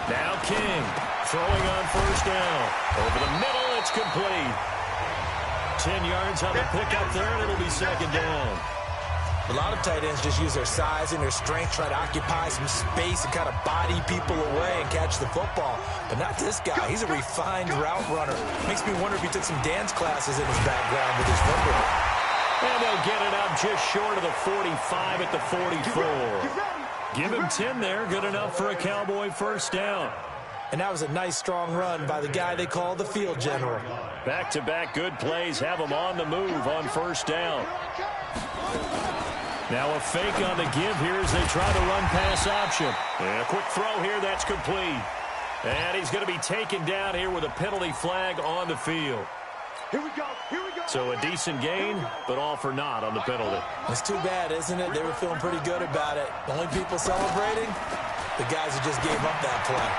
Now King throwing on first down. Over the middle, it's complete. 10 yards on the pickup there, and it'll be second down. A lot of tight ends just use their size and their strength, try to occupy some space and kind of body people away and catch the football. But not this guy. He's a refined route runner. Makes me wonder if he took some dance classes in his background with his football. And they'll get it up just short of the 45 at the 44. Give him 10 there. Good enough for a Cowboy first down. And that was a nice, strong run by the guy they call the field general. Back-to-back good plays have him on the move on first down. Now a fake on the give here as they try the run-pass option. And a quick throw here, that's complete. And he's going to be taken down here with a penalty flag on the field. Here we go. So a decent gain, but all for naught on the penalty. It's too bad, isn't it? They were feeling pretty good about it. The only people celebrating, the guys who just gave up that play.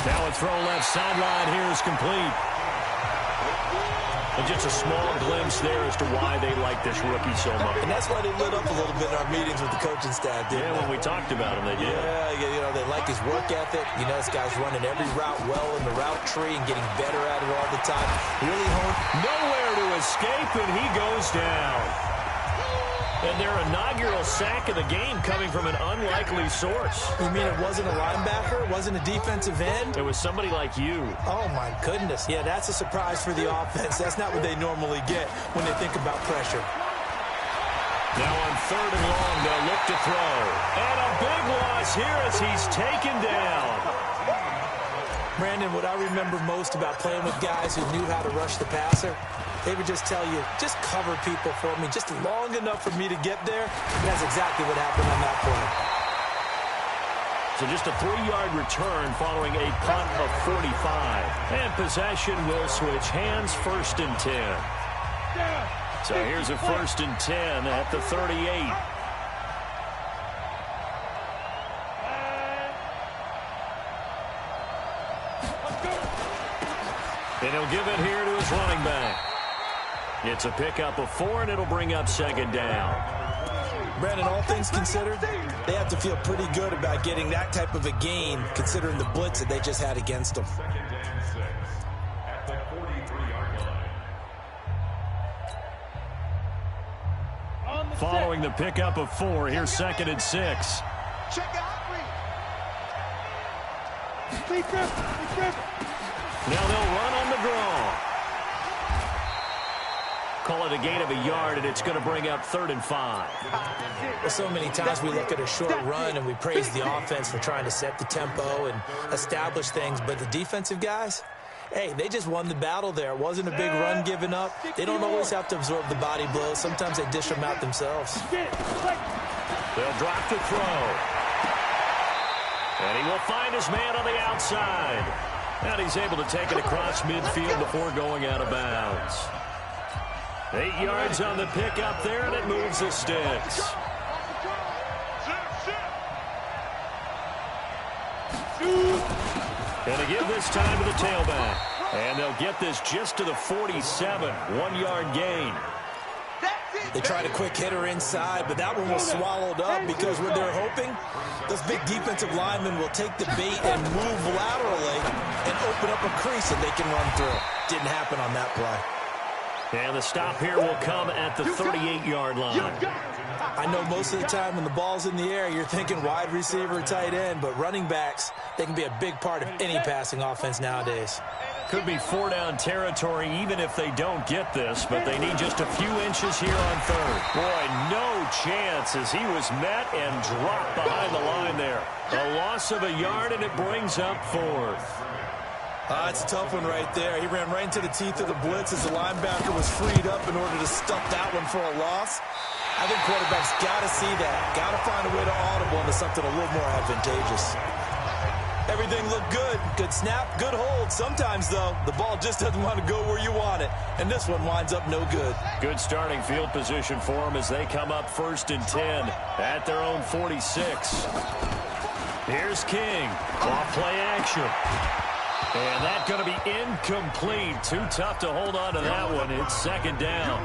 Now a throw left sideline here is complete. And just a small glimpse there as to why they like this rookie so much. And that's why they lit up a little bit in our meetings with the coaching staff, didn't they? When we talked about him, they did. Yeah, you know, they like his work ethic. You know, this guy's running every route well in the route tree and getting better at it all the time. Really honed. Nowhere to escape, and he goes down. And their inaugural sack of the game coming from an unlikely source. You mean it wasn't a linebacker? It wasn't a defensive end? It was somebody like you. Oh, my goodness. Yeah, that's a surprise for the offense. That's not what they normally get when they think about pressure. Now on third and long, they'll look to throw. And a big loss here as he's taken down. Brandon, what I remember most about playing with guys who knew how to rush the passer, they would just tell you, just cover people for me, just long enough for me to get there. And that's exactly what happened on that play. So just a 3-yard return following a punt of 45. And possession will switch hands, first and 10. So here's a first and 10 at the 38. And he'll give it here to his running back. It's a pickup of 4, and it'll bring up second down. Brandon, all things considered, they have to feel pretty good about getting that type of a gain, considering the blitz that they just had against them. Following the pickup of 4, here's second and 6. Check out. Now they'll run on the draw. Call it a gain of a yard, and it's going to bring up 3rd and 5. Well, so many times we look at a short run and we praise the offense for trying to set the tempo and establish things, but the defensive guys, hey, they just won the battle there. It wasn't a big run given up. They don't always have to absorb the body blows. Sometimes they dish them out themselves. They'll drop the throw. And he will find his man on the outside. And he's able to take it across midfield before going out of bounds. 8 yards on the pickup there, and it moves the sticks. Gonna give this time to the tailback. And they'll get this just to the 47. 1-yard gain. They tried a quick hitter inside, but that one was swallowed up because what they're hoping, those big defensive linemen will take the bait and move laterally and open up a crease that they can run through. Didn't happen on that play. And the stop here will come at the 38-yard line. I know most of the time when the ball's in the air, you're thinking wide receiver, tight end, but running backs, they can be a big part of any passing offense nowadays. Could be 4-down territory even if they don't get this, but they need just a few inches here on third. Boy, no chance as he was met and dropped behind the line there. A loss of a yard, and it brings up 4th. It's a tough one right there. He ran right into the teeth of the blitz as the linebacker was freed up in order to stuff that one for a loss. I think quarterbacks got to see that. Got to find a way to audible into something a little more advantageous. Everything looked good. Good snap, good hold. Sometimes, though, the ball just doesn't want to go where you want it. And this one winds up no good. Good starting field position for them as they come up 1st and 10 at their own 46. Here's King. Off play action. And that's going to be incomplete. Too tough to hold on to that one. It's second down.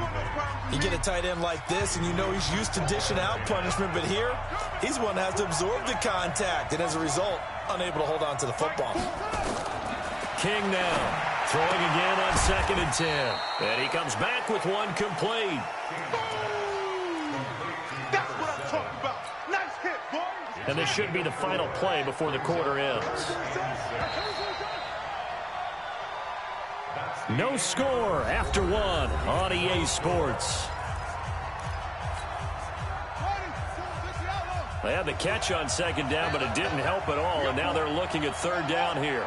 You get a tight end like this, and you know he's used to dishing out punishment, but here, he's the one that has to absorb the contact, and as a result, unable to hold on to the football. King now, throwing again on 2nd and 10. And he comes back with one complete. That's what I'm talking about. Nice hit, boys. And this should be the final play before the quarter ends. No score after one on EA Sports. They had the catch on 2nd down, but it didn't help at all, and now they're looking at 3rd down here.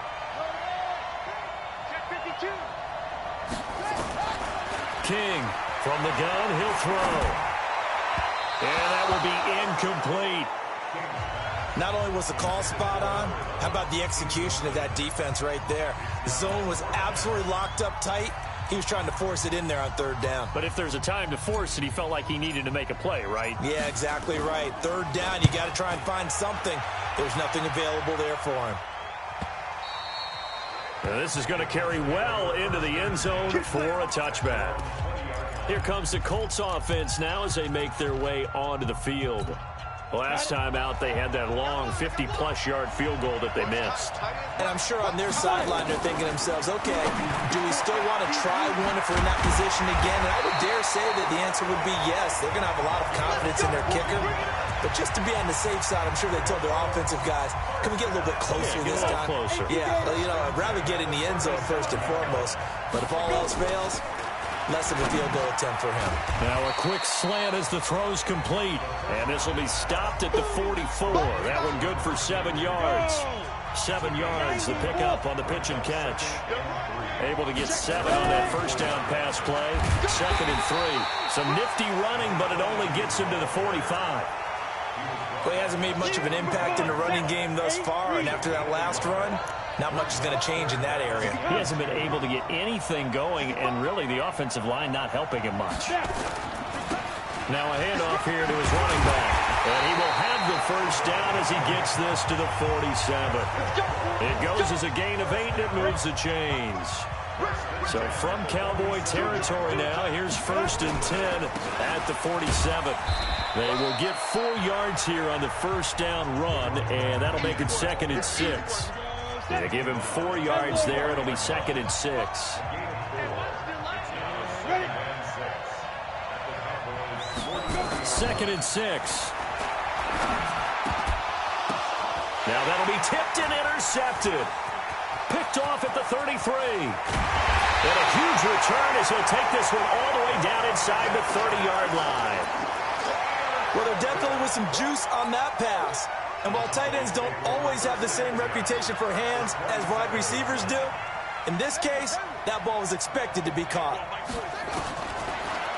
King from the gun, he'll throw. And that will be incomplete. Not only was the call spot on, how about the execution of that defense right there? The zone was absolutely locked up tight. He was trying to force it in there on 3rd down. But if there's a time to force it, he felt like he needed to make a play, right? Yeah, exactly right. 3rd down, you got to try and find something. There's nothing available there for him. Now this is going to carry well into the end zone for a touchback. Here comes the Colts offense now as they make their way onto the field. Last time out, they had that long 50-plus yard field goal that they missed. And I'm sure on their sideline, they're thinking to themselves, okay, do we still want to try one if we're in that position again? And I would dare say that the answer would be yes. They're going to have a lot of confidence in their kicker. But just to be on the safe side, I'm sure they told their offensive guys, can we get a little bit closer this time? Closer. Yeah, you know, I'd rather get in the end zone first and foremost. But if all else fails, less of a field goal attempt for him. Now a quick slant as the throw's complete. And this will be stopped at the 44. That one good for 7 yards. 7 yards, the pickup on the pitch and catch. Able to get 7 on that first down pass play. 2nd and 3. Some nifty running, but it only gets him to the 45. Well, he hasn't made much of an impact in the running game thus far, and after that last run, not much is going to change in that area. He hasn't been able to get anything going, and really the offensive line not helping him much. Now a handoff here to his running back, and he will have the first down as he gets this to the 47. It goes as a gain of 8, and it moves the chains. So from Cowboy territory now, here's 1st and 10 at the 47. They will get 4 yards here on the first down run, and that'll make it 2nd and 6. They give him 4 yards there. It'll be 2nd and 6. Second and 6. Now that'll be tipped and intercepted. Picked off at the 33. And a huge return as he'll take this one all the way down inside the 30-yard line. Well, there definitely was some juice on that pass. And while tight ends don't always have the same reputation for hands as wide receivers do, in this case, that ball was expected to be caught.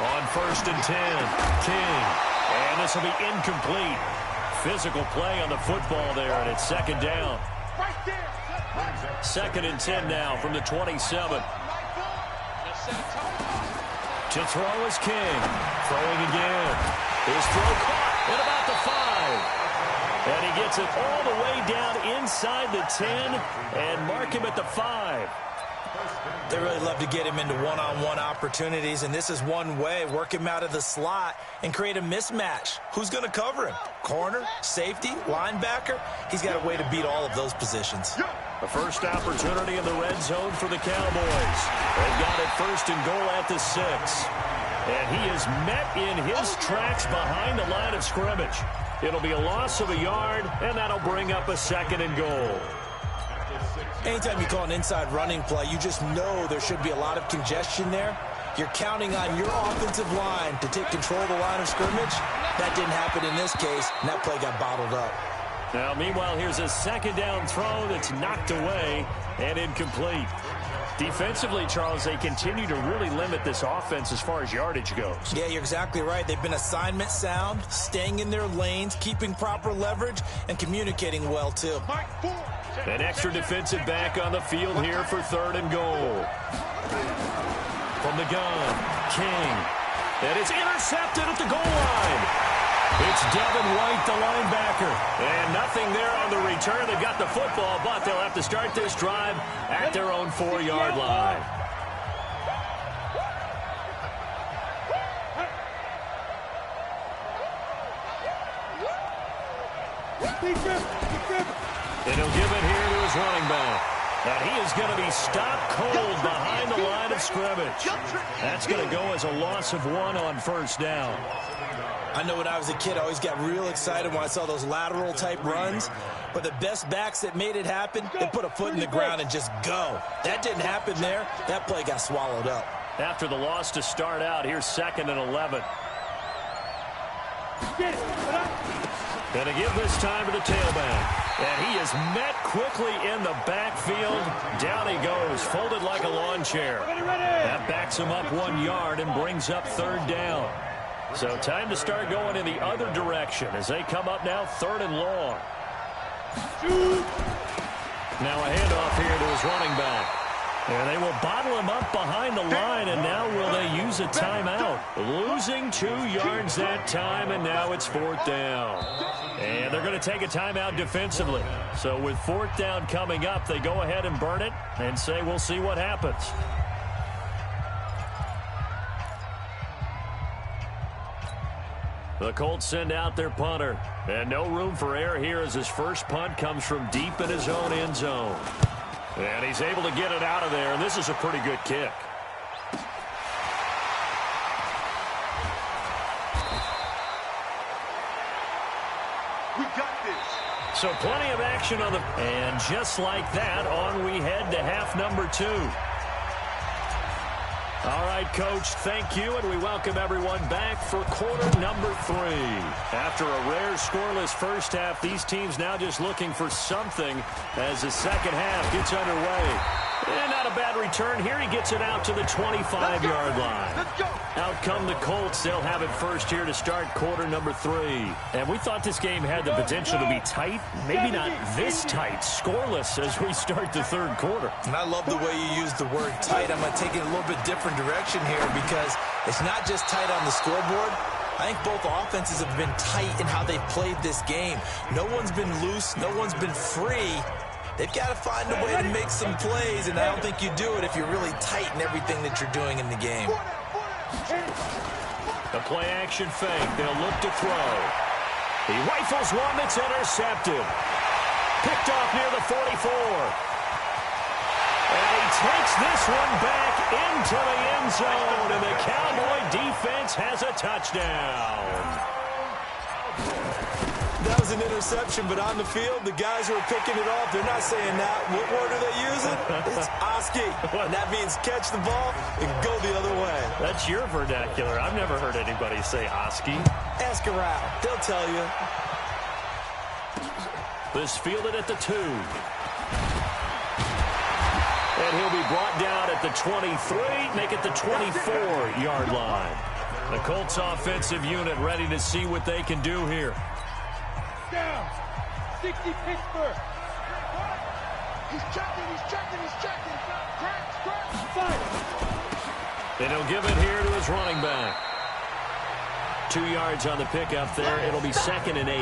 On 1st and 10, King. And this will be incomplete. Physical play on the football there, and it's 2nd down. 2nd and 10 now from the 27. To throw is King. Throwing again. His throw caught at about the 5. And he gets it all the way down inside the 10 and mark him at the 5. They really love to get him into one-on-one opportunities, and this is one way. Work him out of the slot and create a mismatch. Who's going to cover him? Corner, safety, linebacker? He's got a way to beat all of those positions. The first opportunity in the red zone for the Cowboys. They've got it 1st and goal at the 6. And he is met in his tracks behind the line of scrimmage. It'll be a loss of a yard, and that'll bring up a 2nd and goal. Anytime you call an inside running play, you just know there should be a lot of congestion there. You're counting on your offensive line to take control of the line of scrimmage. That didn't happen in this case, and that play got bottled up. Now, meanwhile, here's a 2nd down throw that's knocked away and incomplete. Defensively, Charles, they continue to really limit this offense as far as yardage goes. Yeah, you're exactly right. They've been assignment sound, staying in their lanes, keeping proper leverage, and communicating well, too. An extra defensive back on the field here for 3rd and goal. From the gun, King. And it's intercepted at the goal line. It's Devin White, the linebacker. And nothing there on the return. They got the football, but they'll have to start this drive at their own 4-yard line. And he'll give it here to his running back. And he is going to be stopped cold behind the line of scrimmage. That's going to go as a loss of 1 on first down. I know when I was a kid, I always got real excited when I saw those lateral-type runs. But the best backs that made it happen, they put a foot in the ground and just go. That didn't happen there. That play got swallowed up. After the loss to start out, here's 2nd and 11. Going to give this time to the tailback. And he is met quickly in the backfield. Down he goes, folded like a lawn chair. That backs him up 1 yard and brings up 3rd down. So time to start going in the other direction as they come up now 3rd and long. Now a handoff here to his running back. And they will bottle him up behind the line, and now will they use a timeout? Losing 2 yards that time, and now it's 4th down. And they're going to take a timeout defensively. So with 4th down coming up, they go ahead and burn it and say we'll see what happens. The Colts send out their punter. And no room for error here as his first punt comes from deep in his own end zone. And he's able to get it out of there, and this is a pretty good kick. We got this. So plenty of action on the... And just like that, on we head to half number 2. All right, Coach, thank you, and we welcome everyone back for quarter number 3. After a rare scoreless first half, these teams now just looking for something as the second half gets underway. And not a bad return here. He gets it out to the 25-yard line. Out come the Colts. They'll have it first here to start quarter number 3. And we thought this game had the potential to be tight. Maybe not this tight. Scoreless as we start the 3rd quarter. And I love the way you use the word tight. I'm going to take it a little bit different direction here because it's not just tight on the scoreboard. I think both offenses have been tight in how they've played this game. No one's been loose. No one's been free. They've got to find a way to make some plays, and I don't think you do it if you're really tight in everything that you're doing in the game. The play-action fake. They'll look to throw. He rifles one that's intercepted. Picked off near the 44. And he takes this one back into the end zone, and the Cowboy defense has a touchdown. That was an interception, but on the field, the guys who are picking it off, they're not saying that. What word are they using? It's Oski. And that means catch the ball and go the other way. That's your vernacular. I've never heard anybody say Oski. Ask around. They'll tell you. This fielded at the 2. And he'll be brought down at the 23, make it the 24-yard line. The Colts offensive unit ready to see what they can do here. Down. 60 Pittsburgh. He's checking. Crack. And he'll give it here to his running back. 2 yards on the pickup there. It'll be 2nd and 8.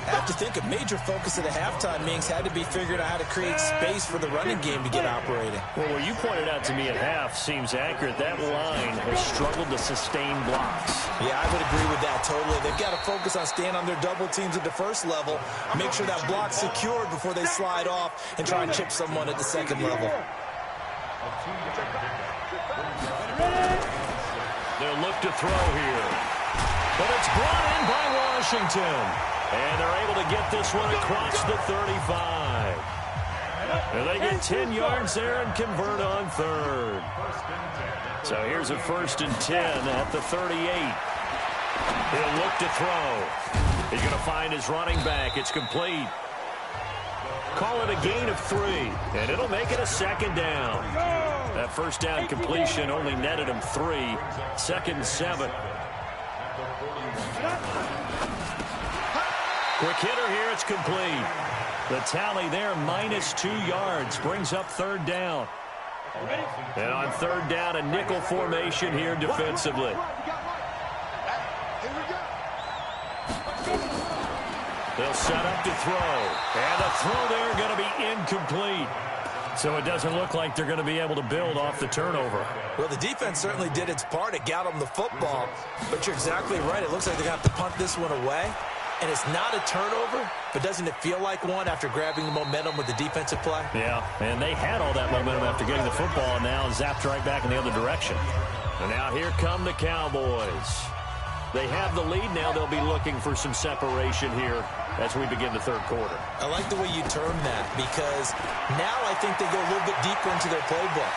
I have to think a major focus of the halftime means had to be figuring out how to create space for the running game to get operating. Well, what you pointed out to me at half seems accurate. That line has struggled to sustain blocks. Yeah, I would agree with that totally. They've got to focus on staying on their double teams at the first level, make sure that block's secured before they slide off and try and chip someone at the second level. They'll look to throw here. But it's brought in by Washington. And they're able to get this one across the 35. And they get 10 yards there and convert on 3rd. So here's a 1st and 10 at the 38. He'll look to throw. He's going to find his running back. It's complete. Call it a gain of 3. And it'll make it a 2nd down. That 1st down completion only netted him 3. 2nd and 7. Quick hitter here, it's complete. The tally there, -2 yards, brings up 3rd down. And on 3rd down, a nickel formation here defensively. They'll set up to throw. And the throw there going to be incomplete. So it doesn't look like they're going to be able to build off the turnover. Well, the defense certainly did its part. It got them the football. But you're exactly right. It looks like they're going to have to punt this one away. And it's not a turnover, but doesn't it feel like one after grabbing the momentum with the defensive play? Yeah, and they had all that momentum after getting the football, and now zapped right back in the other direction. And now here come the Cowboys. They have the lead now. They'll be looking for some separation here as we begin the third quarter. I like the way you term that, because now I think they go a little bit deeper into their playbook.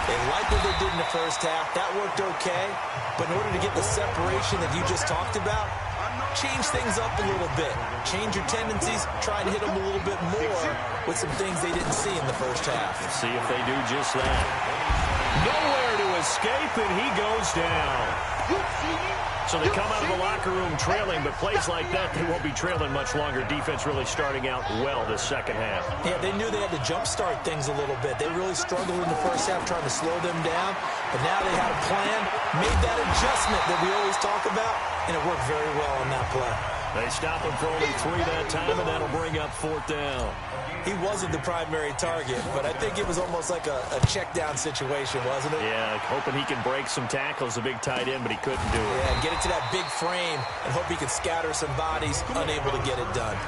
They like what they did in the first half. That worked okay. But in order to get the separation that you just talked about, change things up a little bit. Change your tendencies. Try to hit them a little bit more with some things they didn't see in the first half. Let's see if they do just that. Nowhere to escape, and he goes down. So they come out of the locker room trailing, but plays like that, they won't be trailing much longer. Defense really starting out well this second half. Yeah, they knew they had to jumpstart things a little bit. They really struggled in the first half trying to slow them down, but now they had a plan, made that adjustment that we always talk about, and it worked very well on that play. They stop him for only 3 that time, and that'll bring up 4th down. He wasn't the primary target, but I think it was almost like a check-down situation, wasn't it? Yeah, hoping he can break some tackles, a big tight end, but he couldn't do it. Yeah, get it to that big frame and hope he could scatter some bodies, unable to get it done.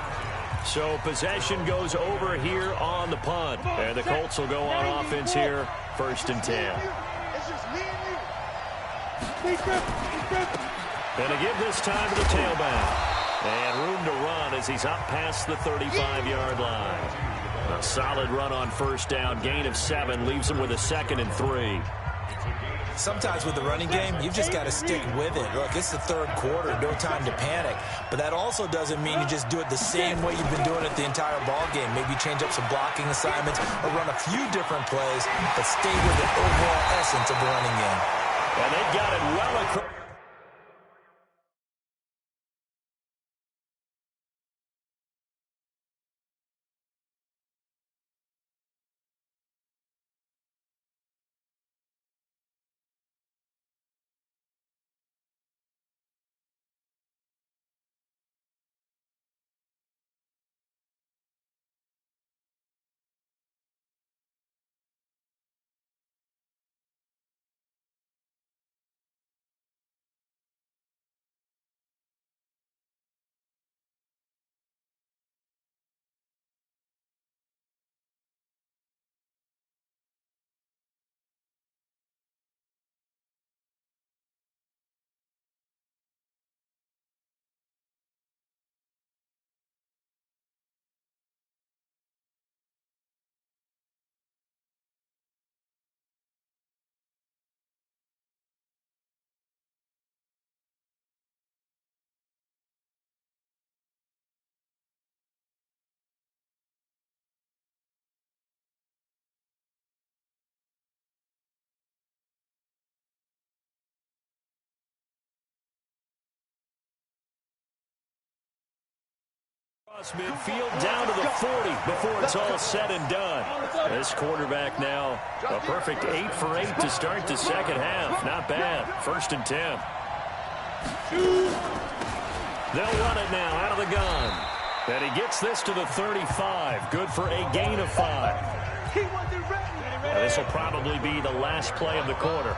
So possession goes over here on the punt, and the Colts will go on offense here, 1st and 10. It's just me and you. And to give this time to the tailback. And room to run as he's up past the 35-yard line. A solid run on 1st down. Gain of 7 leaves him with a 2nd and 3. Sometimes with the running game, you've just got to stick with it. Look, it's the third quarter, no time to panic. But that also doesn't mean you just do it the same way you've been doing it the entire ball game. Maybe change up some blocking assignments or run a few different plays, but stay with the overall essence of the running game. And they've got it well across. Midfield down to the 40 before it's all said and done. This quarterback now a perfect 8 for 8 to start the second half. Not bad. 1st and 10. They'll run it now out of the gun. And he gets this to the 35. Good for a gain of 5. Now, this will probably be the last play of the quarter.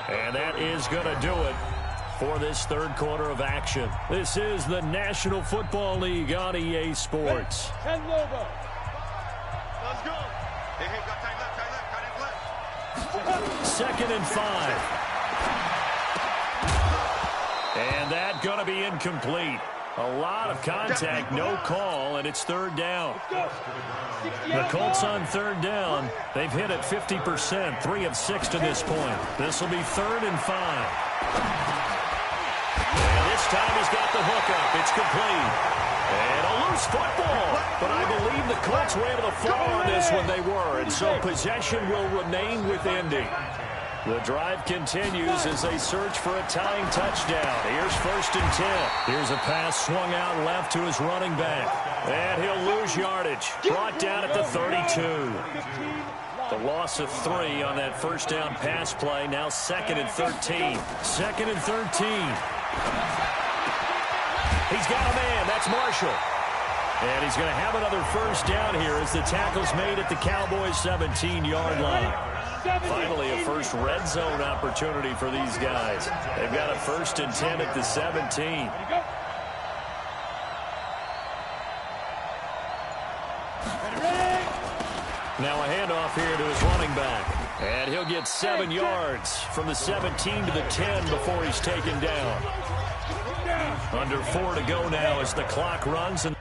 And that is going to do it for this third quarter of action. This is the National Football League on EA Sports. Let's go. Hey, got time left. 2nd and 5. And that going to be incomplete. A lot of contact, no call, and it's 3rd down. The Colts on 3rd down. They've hit it 50%, 3 of 6 to this point. This will be 3rd and 5. And this time he's got the hook up. It's complete. And a loose football. But I believe the Colts were able to fall on this when they were. And so possession will remain with Indy. The drive continues as they search for a tying touchdown. Here's 1st and 10. Here's a pass swung out left to his running back. And he'll lose yardage. Brought down at the 32. The loss of 3 on that 1st down pass play. Now 2nd and 13. 2nd and 13. He's got a man. That's Marshall. And he's going to have another first down here as the tackle's made at the Cowboys' 17-yard line. Finally, a first red zone opportunity for these guys. They've got a 1st and 10 at the 17. Now a handoff here to his running back. And he'll get 7 yards from the 17 to the 10 before he's taken down. Under 4 to go now as the clock runs. And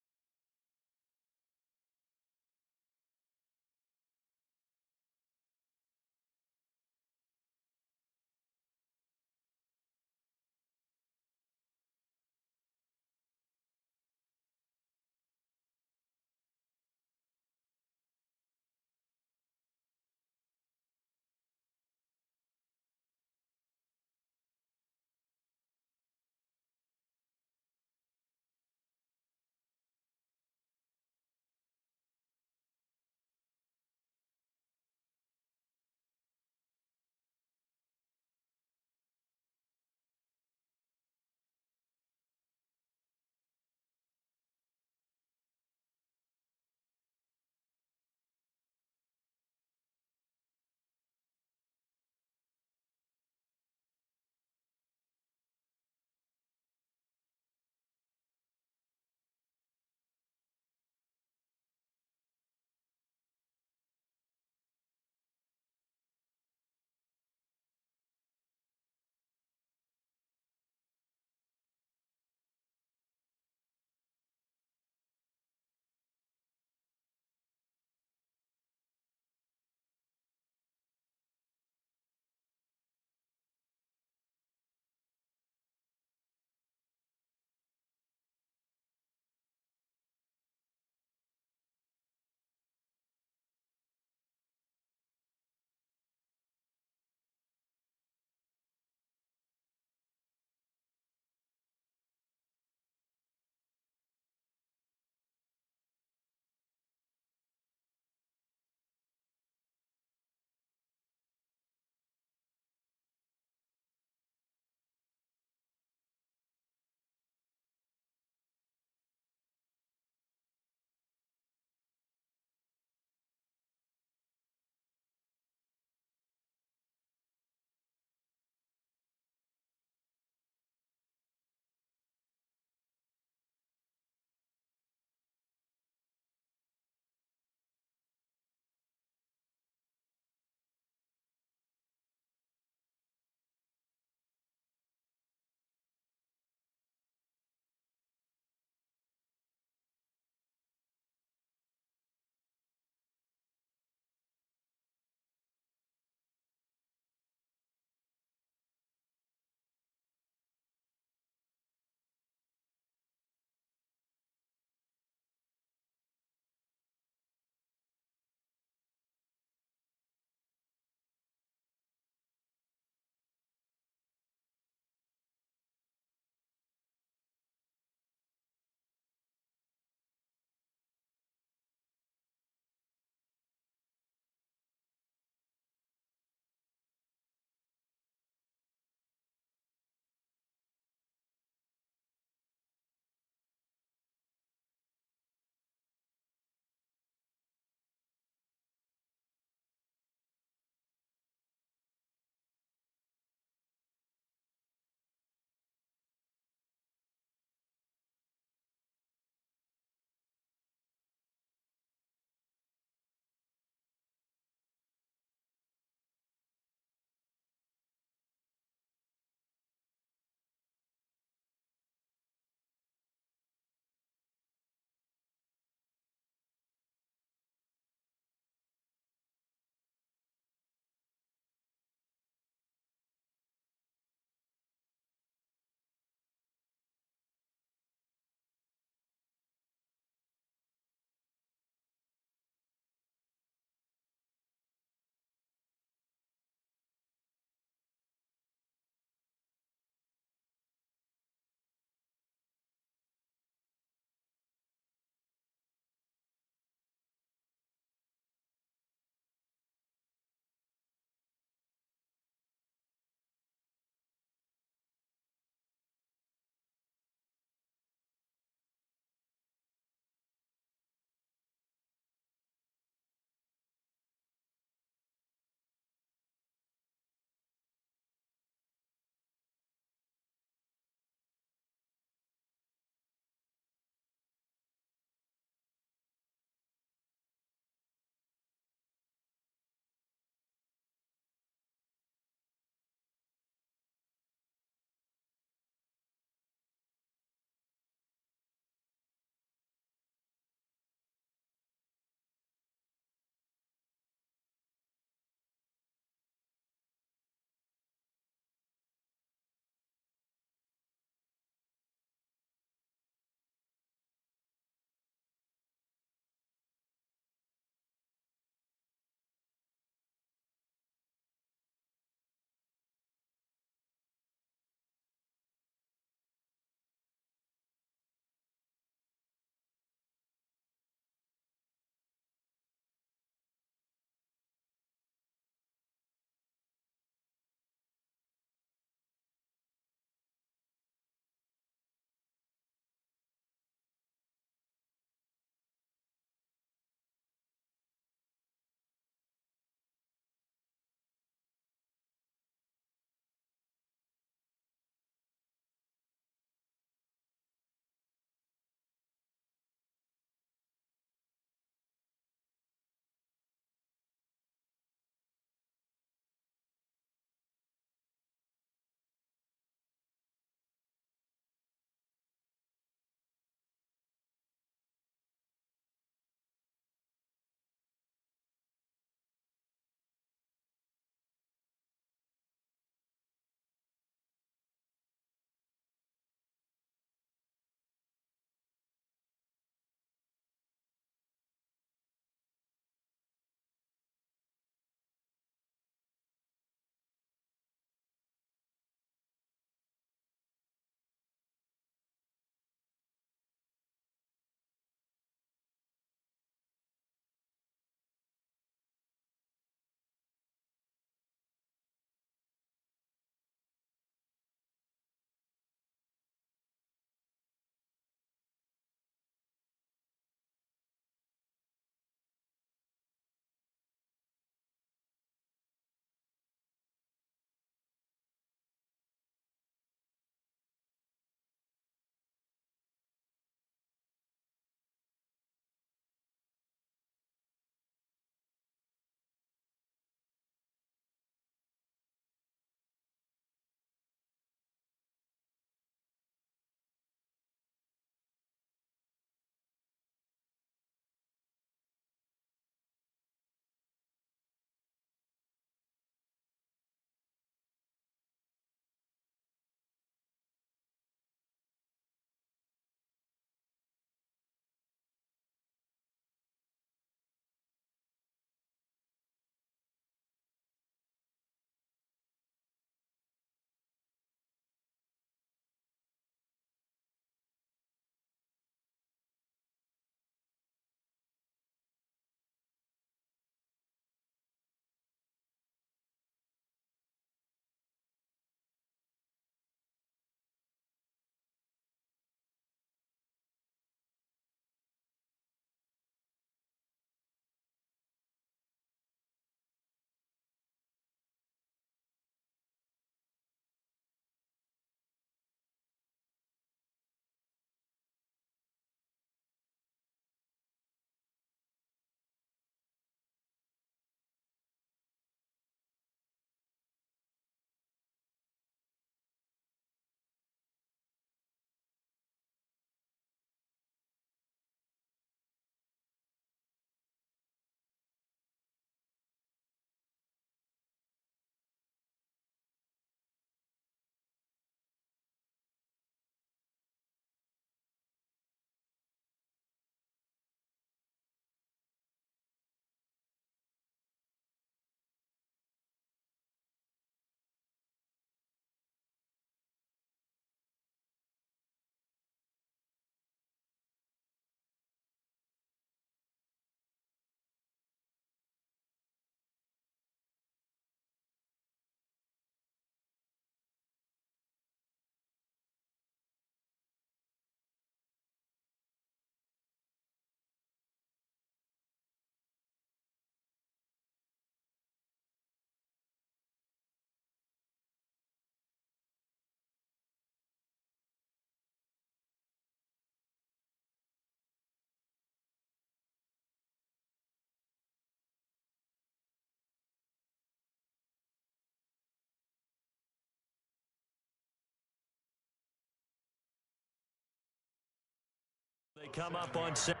come up on second.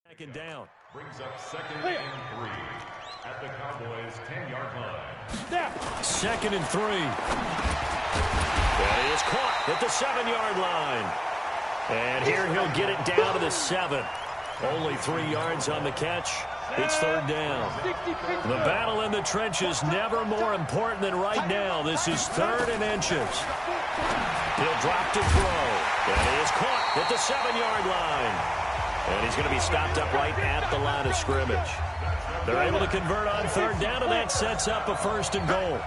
Second down. Brings up second and 3 at the Cowboys' 10-yard line. Second and 3. That is caught at the 7-yard line. And here he'll get it down to the 7. Only 3 yards on the catch. It's third down. The battle in the trenches never more important than right now. This is third and inches. He'll drop to throw. That is caught at the 7-yard line. And he's going to be stopped up right at the line of scrimmage. They're able to convert on third down, and that sets up a first and goal.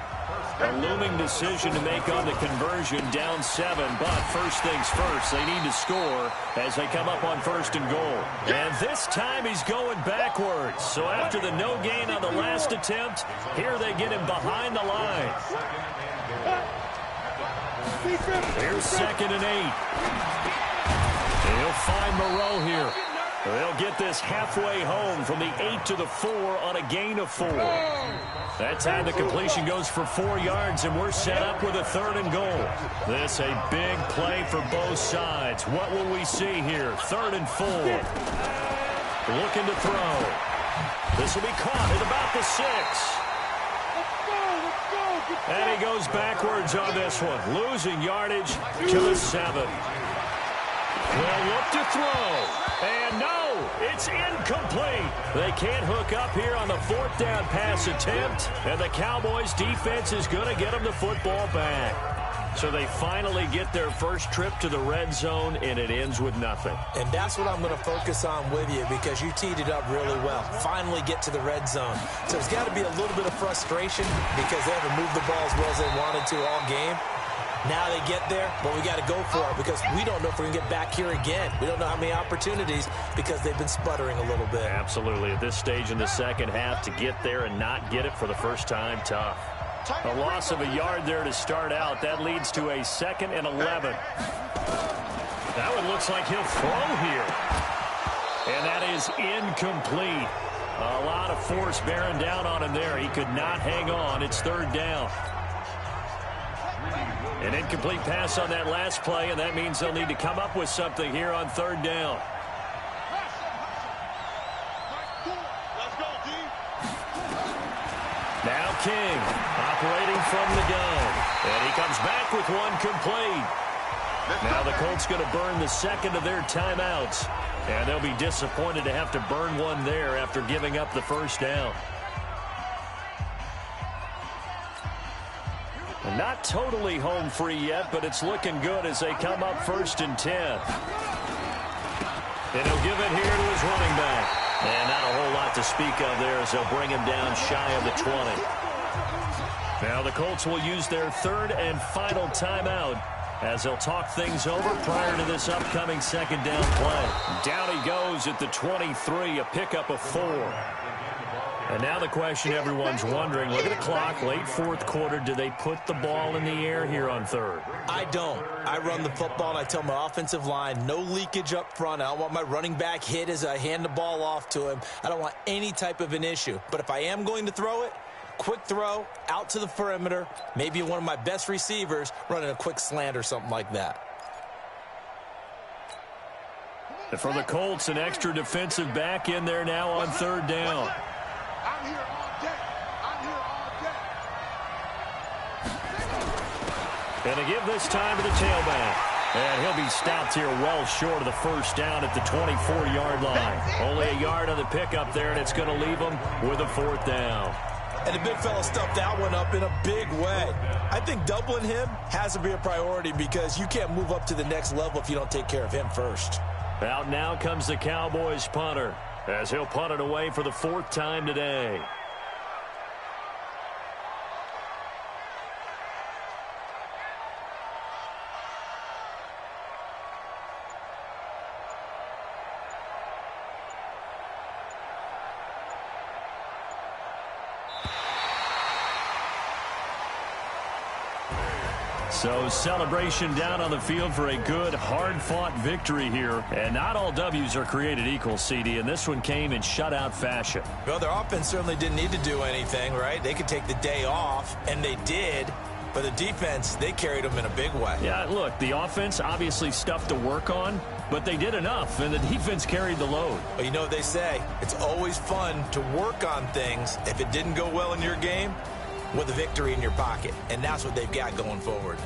A looming decision to make on the conversion, down 7. But first things first, they need to score as they come up on first and goal. And this time he's going backwards. So after the no gain on the last attempt, here they get him behind the line. Here's second and 8. He'll find Moreau here. They'll get this halfway home from the 8 to the 4 on a gain of 4. That time the completion goes for 4 yards, and we're set up with a third and goal. This a big play for both sides. What will we see here? Third and 4. Looking to throw. This will be caught at about the 6. And he goes backwards on this one, losing yardage to the 7. They'll look to throw. And no, it's incomplete. They can't hook up here on the fourth down pass attempt. And the Cowboys defense is going to get them the football back. So they finally get their first trip to the red zone, and it ends with nothing. And that's what I'm going to focus on with you, because you teed it up really well. Finally get to the red zone. So there's got to be a little bit of frustration because they haven't moved the ball as well as they wanted to all game. Now they get there, but we got to go for it because we don't know if we're going to get back here again. We don't know how many opportunities because they've been sputtering a little bit. Absolutely. At this stage in the second half, to get there and not get it for the first time, tough. A loss of a yard there to start out. That leads to a 2nd and 11. That one looks like he'll throw here. And that is incomplete. A lot of force bearing down on him there. He could not hang on. It's third down. An incomplete pass on that last play, and that means they'll need to come up with something here on third down. Now King operating from the gun. And he comes back with one complete. Now the Colts going to burn the second of their timeouts. And they'll be disappointed to have to burn one there after giving up the first down. Not totally home free yet, but it's looking good as they come up 1st and 10. And he'll give it here to his running back. And not a whole lot to speak of there as they'll bring him down shy of the 20. Now the Colts will use their third and final timeout as they'll talk things over prior to this upcoming second down play. Down he goes at the 23, a pickup of 4. And now the question everyone's wondering, look at the clock, late fourth quarter, do they put the ball in the air here on third? I don't. I run the football, and I tell my offensive line, no leakage up front. I don't want my running back hit as I hand the ball off to him. I don't want any type of an issue. But if I am going to throw it, quick throw, out to the perimeter, maybe one of my best receivers running a quick slant or something like that. And for the Colts, an extra defensive back in there now on third down. I'm here all day. I'm here all day. And they give this time to the tailback. And he'll be stopped here well short of the first down at the 24-yard line. Only a yard on the pickup there, and it's going to leave them with a fourth down. And the big fella stuffed that one up in a big way. I think doubling him has to be a priority because you can't move up to the next level if you don't take care of him first. Out now comes the Cowboys punter as he'll punt it away for the 4th time today. So celebration down on the field for a good, hard-fought victory here. And not all W's are created equal, CD, and this one came in shutout fashion. Well, their offense certainly didn't need to do anything, right? They could take the day off, and they did. But the defense, they carried them in a big way. Yeah, look, the offense obviously stuff to work on, but they did enough, and the defense carried the load. Well, you know what they say. It's always fun to work on things. If it didn't go well in your game, with a victory in your pocket, and that's what they've got going forward.